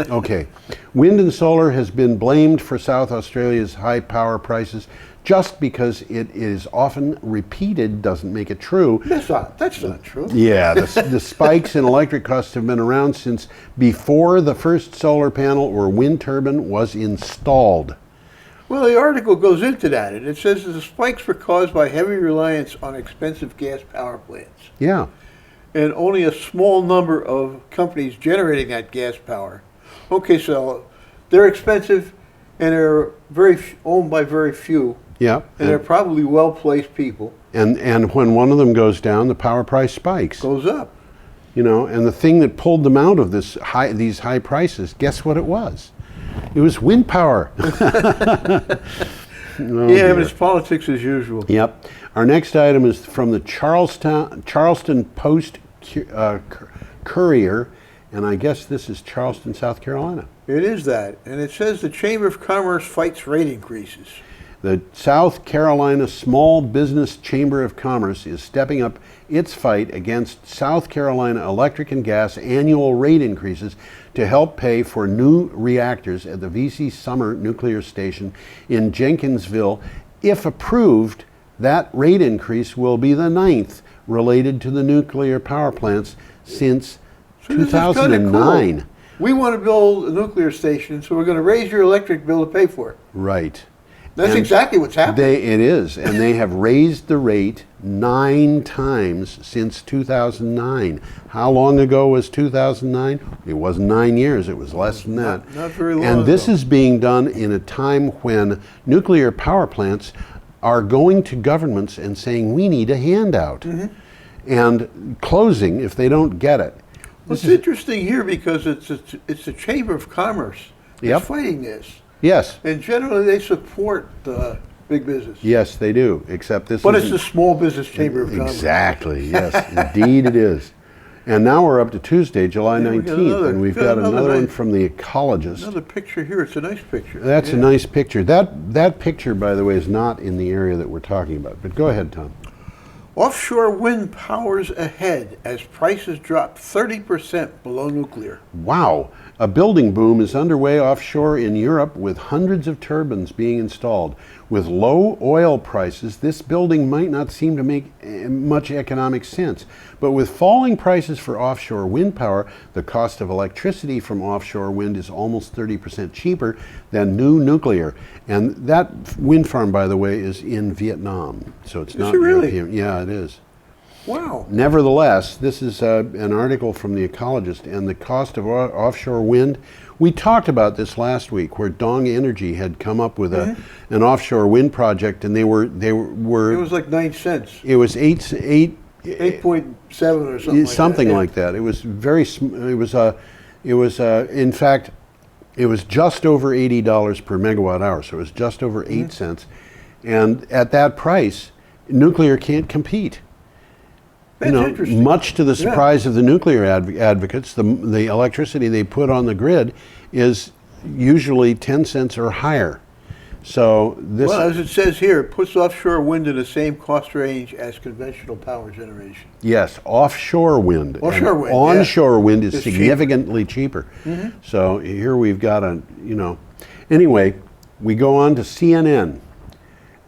Okay. Wind and solar has been blamed for South Australia's high power prices. Just because it is often repeated doesn't make it true. That's not true. Yeah, the spikes in electric costs have been around since before the first solar panel or wind turbine was installed. Well, the article goes into that, and it says that the spikes were caused by heavy reliance on expensive gas power plants, Yeah, and only a small number of companies generating that gas power. Okay, so they're expensive, and they're owned by very few. yeah. And they're probably well-placed people. And when one of them goes down, the power price spikes. Goes up. You know, and the thing that pulled them out of these high prices, guess what it was? It was wind power. Oh, Yeah, but dear. it's politics as usual. Yep. Our next item is from the Charleston Post Courier, and I guess this is Charleston, South Carolina. It is that. And it says the Chamber of Commerce fights rate increases. The South Carolina Small Business Chamber of Commerce is stepping up its fight against South Carolina electric and gas annual rate increases to help pay for new reactors at the VC Summer Nuclear Station in Jenkinsville. If approved, that rate increase will be the 9th related to the nuclear power plants since So this is kinda 2009. cool. We want to build a nuclear station, so we're going to raise your electric bill to pay for it. Right. That's And exactly what's happening. It is, and they have raised the rate 9 times since 2009. How long ago was 2009? It wasn't 9 years, it was less than that. Not very long And this ago. is being done in a time when nuclear power plants are going to governments and saying, we need a handout. Mm-hmm. And closing if they don't get it. Well, it's interesting here because it's the Chamber of Commerce Yep. that's fighting this. Yes, And generally they support big business. yes, they do, except this But it's isn't- the Small Business Chamber of Commerce. Exactly, yes, indeed it is. And now we're up to Tuesday, July Yeah, we got 19th, another- and we've got got another another one nice- from The Ecologist. Another picture here. It's a nice picture. That's a Yeah. nice picture. That picture, by the way, is not in the area that we're talking about. But go ahead, Tom. Offshore wind powers ahead as prices drop 30% below nuclear. Wow, a building boom is underway offshore in Europe with hundreds of turbines being installed. With low oil prices, this building might not seem to make much economic sense. But with falling prices for offshore wind power, the cost of electricity from offshore wind is almost 30% cheaper than new nuclear. And that wind farm, by the way, is in Vietnam. So it's not it really? European. Yeah, it is. Wow. Nevertheless, this is an article from The Ecologist, and the cost of offshore wind. We talked about this last week, where Dong Energy had come up with an offshore wind project, and they were It was like 9 cents. it was 8.7 or something like that. something yeah. like that. It was very in fact it was just over $80 per megawatt hour, so it was just over 8 cents, and at that price, nuclear can't compete. That's interesting. Much to the surprise of the nuclear advocates, the electricity they put on the grid is usually 10 cents or higher. So this, Well, as it says here, it puts offshore wind in the same cost range as conventional power generation. yes, offshore wind. Offshore And wind, yeah. onshore wind is It's cheaper. significantly cheaper. So here we've got anyway, we go on to CNN,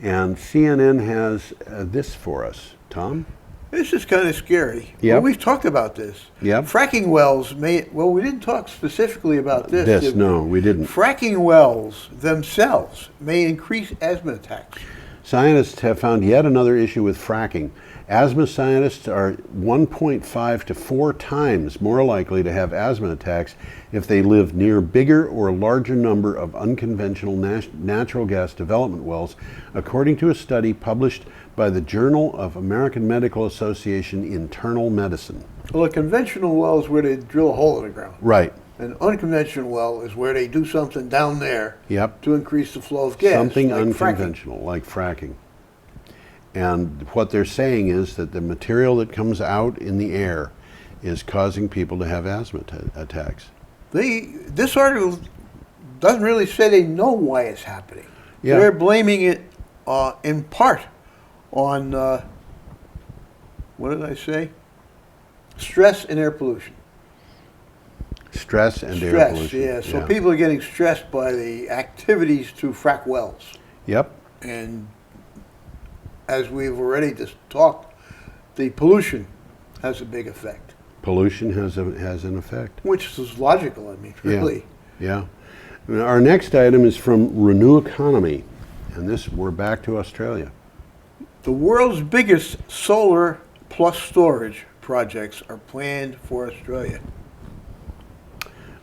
and CNN has this for us. Tom? This is kind of scary. Yep. Well, we've talked about this. Yep. Fracking wells we didn't talk specifically about this. did we? No, we didn't. Fracking wells themselves may increase asthma attacks. Scientists have found yet another issue with fracking. Asthma scientists are 1.5 to 4 times more likely to have asthma attacks if they live near bigger or larger number of unconventional natural gas development wells, according to a study published by the Journal of American Medical Association Internal Medicine. Well, a conventional well is where they drill a hole in the ground. Right. An unconventional well is where they do something down there Yep. to increase the flow of gas. Something like fracking. unconventional, like fracking. And what they're saying is that the material that comes out in the air is causing people to have asthma attacks. This article doesn't really say they know why it's happening. Yeah. They're blaming it in part on, what did I say? Stress and air pollution. Stress and air Stress, pollution. yeah. So people are getting stressed by the activities to frack wells. Yep. And as we've already just talked, the pollution has a big effect. Pollution has an effect. Which is logical, I mean, really. Yeah. Our next item is from Renew Economy, and we're back to Australia. The world's biggest solar plus storage projects are planned for Australia.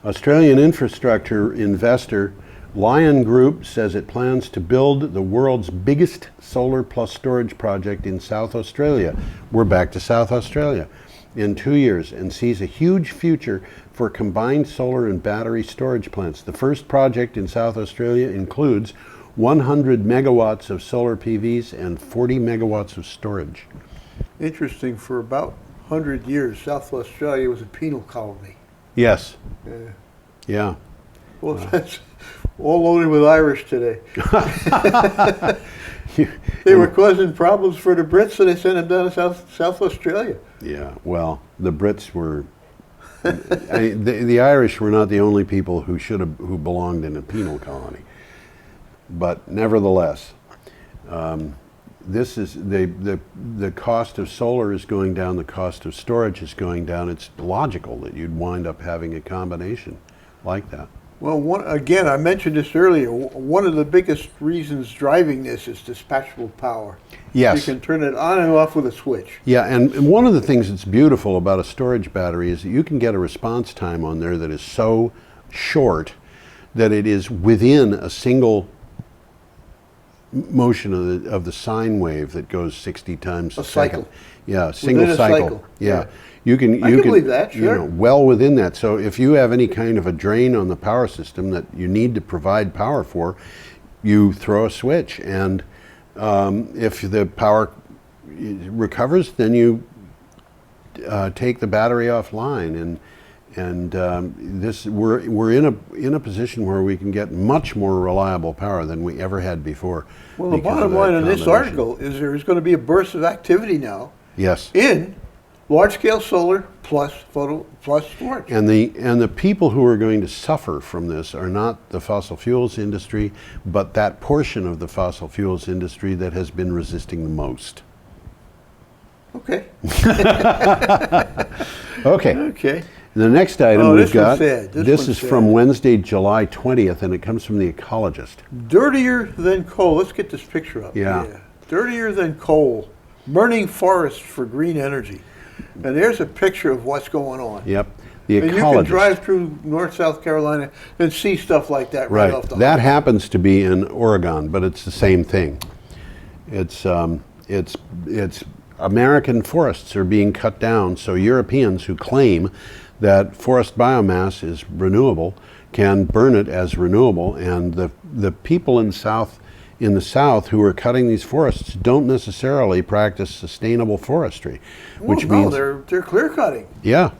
Australian infrastructure investor Lion Group says it plans to build the world's biggest solar plus storage project in South Australia. We're back to South Australia. in 2 years and sees a huge future for combined solar and battery storage plants. The first project in South Australia includes 100 megawatts of solar PVs and 40 megawatts of storage. Interesting, for about 100 years, South Australia was a penal colony. Yes. Yeah. Yeah. Well, that's all loaded with Irish today. They were causing problems for the Brits, so they sent them down to South Australia. Yeah, well, the Brits were, the Irish were not the only people who belonged in a penal colony. But nevertheless, this is the cost of solar is going down, the cost of storage is going down. It's logical that you'd wind up having a combination like that. Well, again, I mentioned this earlier. One of the biggest reasons driving this is dispatchable power. Yes. You can turn it on and off with a switch. Yeah, and one of the things that's beautiful about a storage battery is that you can get a response time on there that is so short that it is within a single motion of the sine wave that goes 60 times a second. Cycle. Yeah, single Within a cycle. Yeah. You can believe that, sure. You know, well within that. So if you have any kind of a drain on the power system that you need to provide power for, you throw a switch, and if the power recovers, then you take the battery offline, and this we're in a position where we can get much more reliable power than we ever had before. Well, the bottom line in this article is there is going to be a burst of activity now. Yes. In large-scale solar plus storage. And the people who are going to suffer from this are not the fossil fuels industry, but that portion of the fossil fuels industry that has been resisting the most. Okay. Okay. Okay. The next item we've got, this is from Wednesday, July 20th, and it comes from The Ecologist. Dirtier than coal. Let's get this picture up. Yeah. Dirtier than coal. Burning forests for green energy. And there's a picture of what's going on. Yep. The Ecologist. And you can drive through North South Carolina and see stuff like that right off the That highway. happens to be in Oregon, but it's the same thing. It's American forests are being cut down, so Europeans who claim that forest biomass is renewable can burn it as renewable, and the people in the South who are cutting these forests don't necessarily practice sustainable forestry, which means they're clear cutting. Yeah,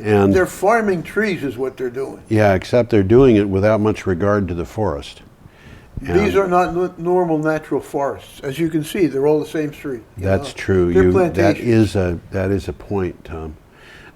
and they're farming trees is what they're doing. Yeah, except they're doing it without much regard to the forest. These are not normal natural forests. As you can see, they're all the same street. That's true. They're plantations. That is a point, Tom.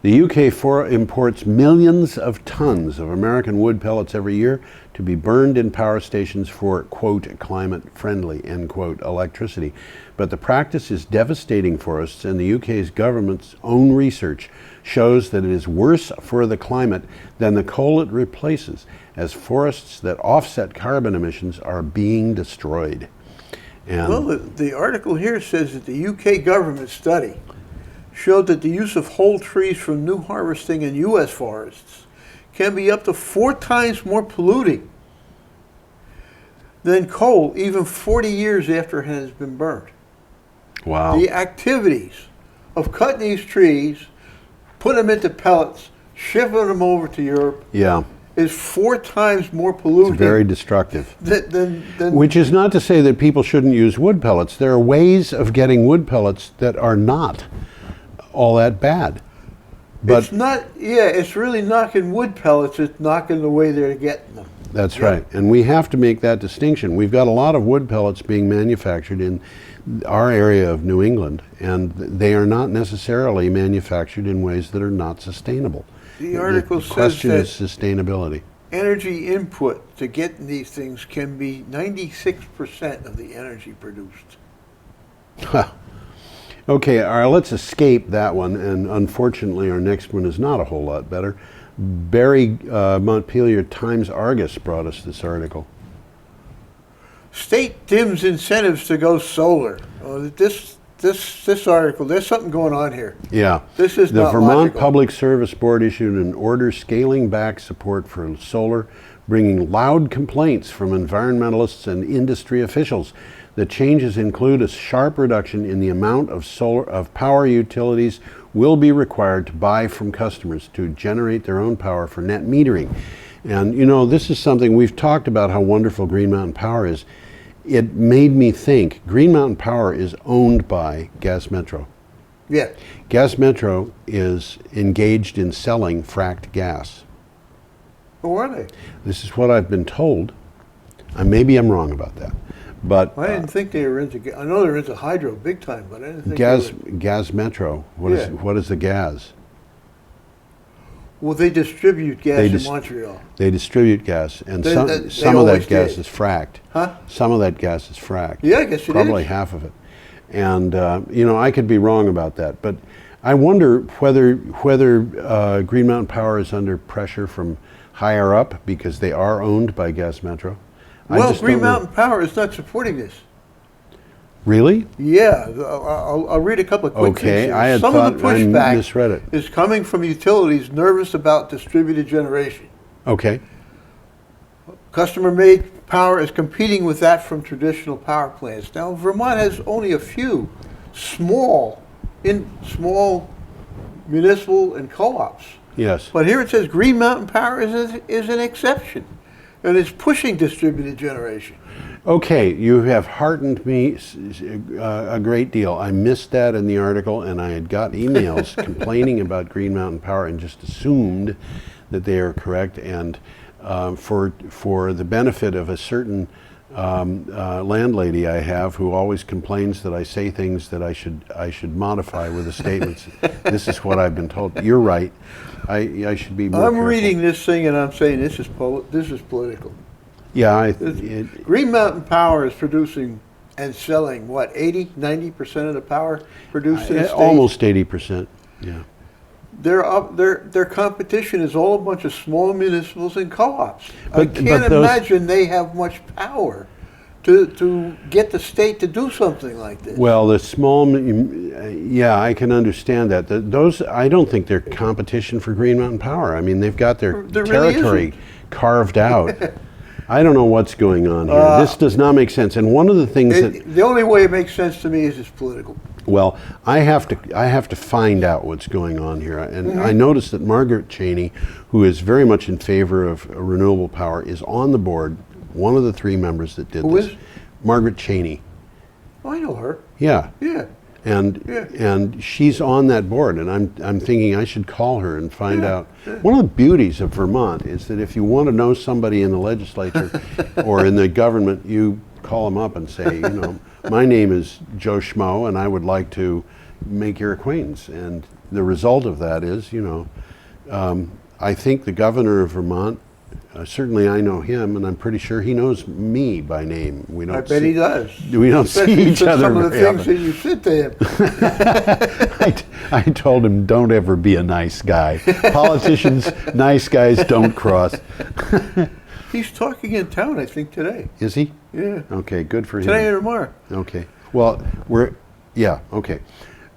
The UK imports millions of tons of American wood pellets every year to be burned in power stations for, quote, climate-friendly, end quote, electricity. But the practice is devastating forests, and the UK's government's own research shows that it is worse for the climate than the coal it replaces, as forests that offset carbon emissions are being destroyed. And well, the article here says that the UK government study showed that the use of whole trees from new harvesting in U.S. forests can be up to 4 times more polluting than coal, even 40 years after it has been burned. wow. The activities of cutting these trees, putting them into pellets, shipping them over to Europe, Yeah. is 4 times more polluting. It's very destructive. Than Which is not to say that people shouldn't use wood pellets. There are ways of getting wood pellets that are not all that bad. But it's not, it's really knocking wood pellets, it's knocking the way they're getting them. that's right. And we have to make that distinction. We've got a lot of wood pellets being manufactured in our area of New England, and they are not necessarily manufactured in ways that are not sustainable. The article The says question that is sustainability. energy input to get these things can be 96% of the energy produced. Okay, all right, let's escape that one, and unfortunately our next one is not a whole lot better. Barry Montpelier Times-Argus brought us this article. State dims incentives to go solar. This article, there's something going on here. Yeah. This is the not Vermont logical. Public Service Board issued an order scaling back support for solar, bringing loud complaints from environmentalists and industry officials. The changes include a sharp reduction in the amount of power utilities will be required to buy from customers to generate their own power for net metering. And you know, this is something we've talked about, how wonderful Green Mountain Power is. It made me think Green Mountain Power is owned by Gas Metro. Yeah. Gas Metro is engaged in selling fracked gas. Who are they? This is what I've been told. Maybe I'm wrong about that. But I didn't think they were into. I know they're into hydro big time, but I didn't think Gas Metro. What is the gas? Well, they distribute gas in Montreal. They distribute gas, and They some of that always gas did. is fracked. Huh? Some of that gas is fracked. Yeah, I guess it Probably is. half of it. And you know, I could be wrong about that, but I wonder whether Green Mountain Power is under pressure from higher up because they are owned by Gas Metro. Well, Green Mountain Power is not supporting this. Really? Yeah, I'll read a couple of quick things Okay, here. I had Some thought of the I pushback misread it. is coming from utilities nervous about distributed generation. Okay. Customer-made power is competing with that from traditional power plants. Now, Vermont has only a few small municipal and co-ops. Yes. But here it says Green Mountain Power is an exception, and it's pushing distributed generation. Okay, you have heartened me a great deal. I missed that in the article, and I had got emails complaining about Green Mountain Power and just assumed that they are correct. And for the benefit of a certain landlady I have who always complains that I say things that I should modify with the statements. This is what I've been told. You're right. I should be more careful. Reading this thing and I'm saying this is political. Yeah, Green Mountain Power is producing and selling what, 80-90% of the power produced in the state? almost 80%. Yeah. Their competition is all a bunch of small municipals and co-ops. I But can't those- imagine they have much power to get the state to do something like this. Well, the small, yeah, I can understand that. Those, I don't think they're competition for Green Mountain Power. I mean, they've got their There really territory isn't. carved out. I don't know what's going on here. This does not make sense. And one of the things The only way it makes sense to me is it's political. well, I have to find out what's going on here. And I noticed that Margaret Cheney, who is very much in favor of renewable power, is on the board. One of the three members that did Who this. is? Margaret Cheney. Oh, I know her. Yeah. Yeah. And she's on that board, and I'm thinking I should call her and find Yeah, out. One of the beauties of Vermont is that if you want to know somebody in the legislature or in the government, you call them up and say, you know, my name is Joe Schmo, and I would like to make your acquaintance. And the result of that is, you know, I think the governor of Vermont. Certainly I know him, and I'm pretty sure he knows me by name. We don't. I bet he does. We don't see Especially each other some of the very things often. that you said to him. I told him, don't ever be a nice guy. Politicians, nice guys don't cross. He's talking in town, I think, today. Is he? Yeah. Okay, good for him. Today or tomorrow. Okay. Well, okay.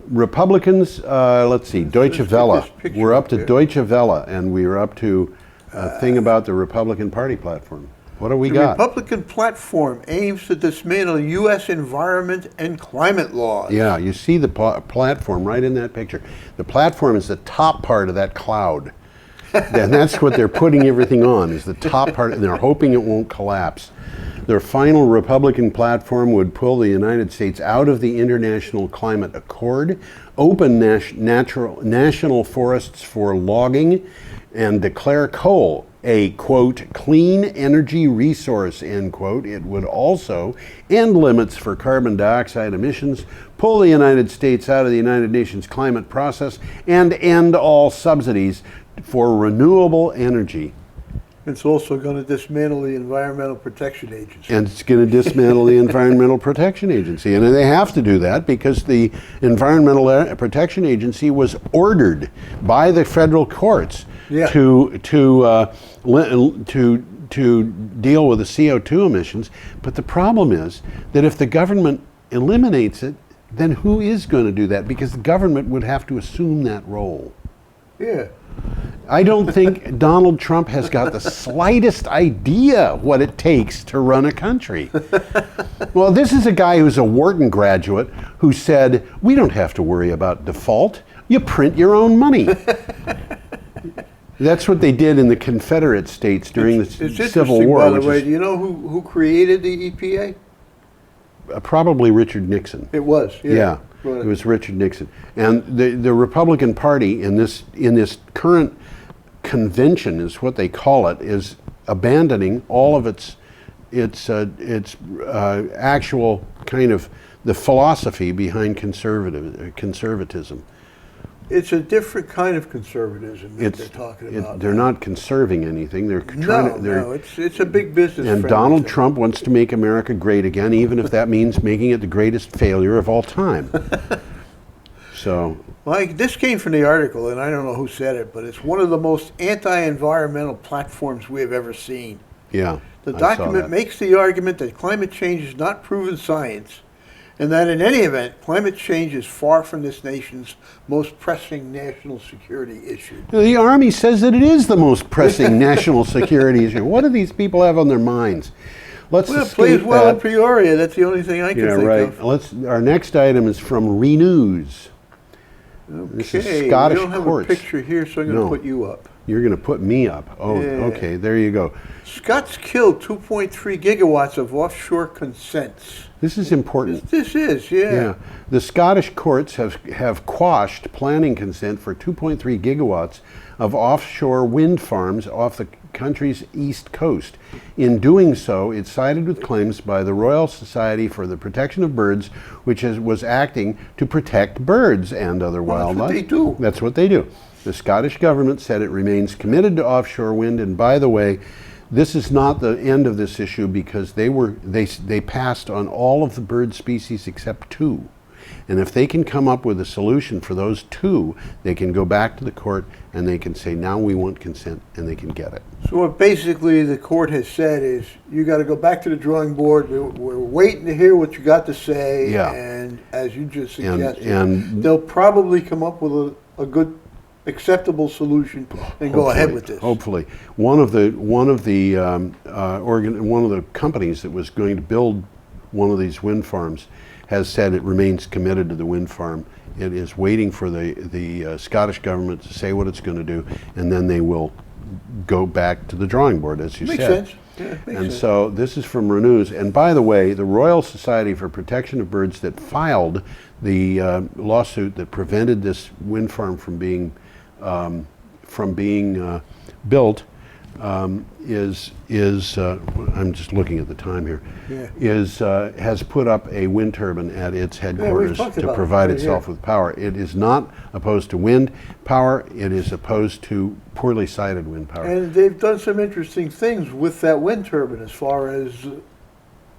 Republicans, let's see, Deutsche take Welle. this picture We're up up to here. Deutsche Welle, and we are up to a thing about the Republican Party platform. What do we The got? Republican platform aims to dismantle U.S. environment and climate laws. Yeah, you see the platform right in that picture. The platform is the top part of that cloud. And that's what they're putting everything on, is the top part, and they're hoping it won't collapse. Their final Republican platform would pull the United States out of the International Climate Accord, open national forests for logging, and declare coal a, quote, clean energy resource, end quote. It would also end limits for carbon dioxide emissions, pull the United States out of the United Nations climate process, and end all subsidies for renewable energy. It's also going to dismantle the Environmental Protection Agency. And it's going to dismantle the Environmental Protection Agency. And they have to do that because the Environmental Protection Agency was ordered by the federal courts to deal with the CO2 emissions. But the problem is that if the government eliminates it, then who is going to do that? Because the government would have to assume that role. Yeah. I don't think Donald Trump has got the slightest idea what it takes to run a country. Well, this is a guy who's a Wharton graduate who said, we don't have to worry about default. You print your own money. That's what they did in the Confederate States during the Civil War. By the way, do you know who created the EPA? Probably Richard Nixon. It was, Yeah, Right. it was Richard Nixon. And the Republican Party in this current convention, is what they call it, is abandoning all of its actual kind of the philosophy behind conservatism. It's a different kind of conservatism that they're talking about. They're not conserving anything. They're trying. No, it's a big business. And Donald Trump wants to make America great again, even if that means making it the greatest failure of all time. So. Like, this came from the article, and I don't know who said it, but it's one of the most anti-environmental platforms we have ever seen. Yeah. The document makes the argument that climate change is not proven science, and that in any event, climate change is far from this nation's most pressing national security issue. The Army says that it is the most pressing national security issue. What do these people have on their minds? Let's Well, it plays well in Peoria. That's the only thing I can think of. Our next item is from Renews. This is Scottish we don't have courts. a picture here, so I'm going to put you up. You're going to put me up. Oh, Yeah. okay. There you go. Scots killed 2.3 gigawatts of offshore consents. This is important. This is, yeah. The Scottish courts have quashed planning consent for 2.3 gigawatts of offshore wind farms off the country's east coast. In doing so, it sided with claims by the Royal Society for the Protection of Birds, which was acting to protect birds and other wildlife. That's what they do. That's what they do. The Scottish government said it remains committed to offshore wind, and by the way, this is not the end of this issue, because they passed on all of the bird species except 2. And if they can come up with a solution for those 2, they can go back to the court and they can say, now we want consent, and they can get it. So what basically the court has said is, you got to go back to the drawing board. We're waiting to hear what you got to say. Yeah. And as you just suggested, and they'll probably come up with a good, acceptable solution and go ahead with this. Hopefully, one of the companies that was going to build one of these wind farms has said it remains committed to the wind farm. It is waiting for the Scottish government to say what it's going to do, and then they will go back to the drawing board, as you Makes said. sense. Yeah, makes And sense. so this is from Renews. And by the way, the Royal Society for Protection of Birds that filed the lawsuit that prevented this wind farm from being built I'm just looking at the time here. Yeah. Has put up a wind turbine at its headquarters to provide itself with power. It is not opposed to wind power. It is opposed to poorly sited wind power. And they've done some interesting things with that wind turbine as far as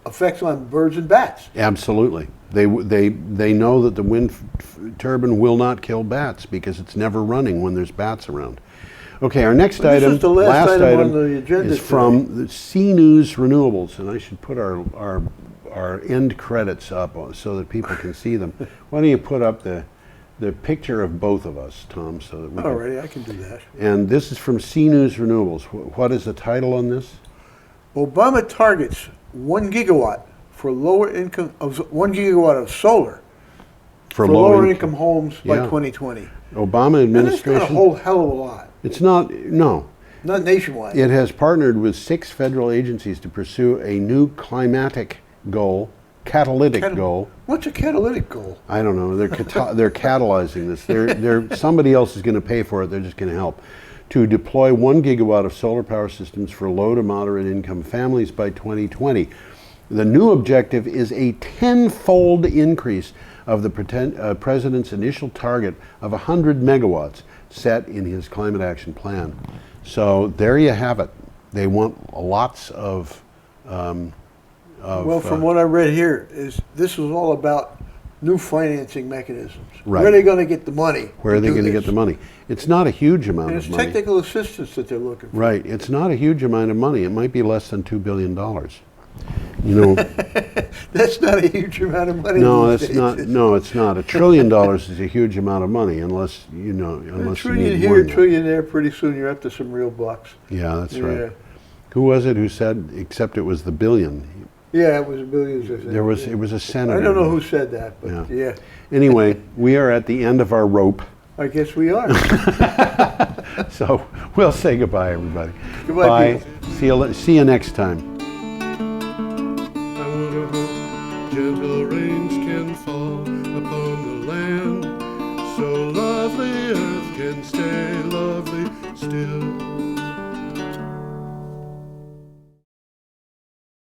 effects on birds and bats. Absolutely. They know that the wind turbine will not kill bats because it's never running when there's bats around. Okay, our next item, This is the last item on the agenda is today. from the C News Renewables, and I should put our end credits up so that people can see them. Why don't you put up the picture of both of us, Tom, so that we can. Alrighty, I can do that. And this is from C News Renewables. What is the title on this? Obama targets 1 gigawatt for lower income of 1 gigawatt of solar for lower income homes by 2020. Obama administration. And that's not a whole hell of a lot. It's not, no. Not nationwide. It has partnered with 6 federal agencies to pursue a new climatic goal, catalytic goal. What's a catalytic goal? I don't know. They're catalyzing this. They're somebody else is going to pay for it. They're just going to help. To deploy 1 gigawatt of solar power systems for low to moderate income families by 2020. The new objective is a 10-fold increase of the president's initial target of 100 megawatts set in his climate action plan. So there you have it. They want lots of well, from what I read here, this is all about new financing mechanisms. Right. Where are they going to get the money? Where are they going to get the money? It's not a huge amount And of it's money. technical assistance that they're looking for. Right. It's not a huge amount of money. It might be less than $2 billion. You know, That's not a huge amount of money. no, these that's days. not. No, it's not. $1 trillion is a huge amount of money, unless A unless you trillion need here, more a than that. trillion there, pretty soon you're up to some real bucks. Yeah, that's Yeah. right. Who was it who said? Except it was the billion. Yeah, it was billions, I think. There was. Yeah. It was a senator. I don't know who said that, but Yeah. yeah, Anyway, we are at the end of our rope, I guess we are. so we'll say goodbye, everybody. Goodbye, Bye. people. See you next time. I wonder how gentle rains can fall upon the land, so lovely earth can stay lovely still.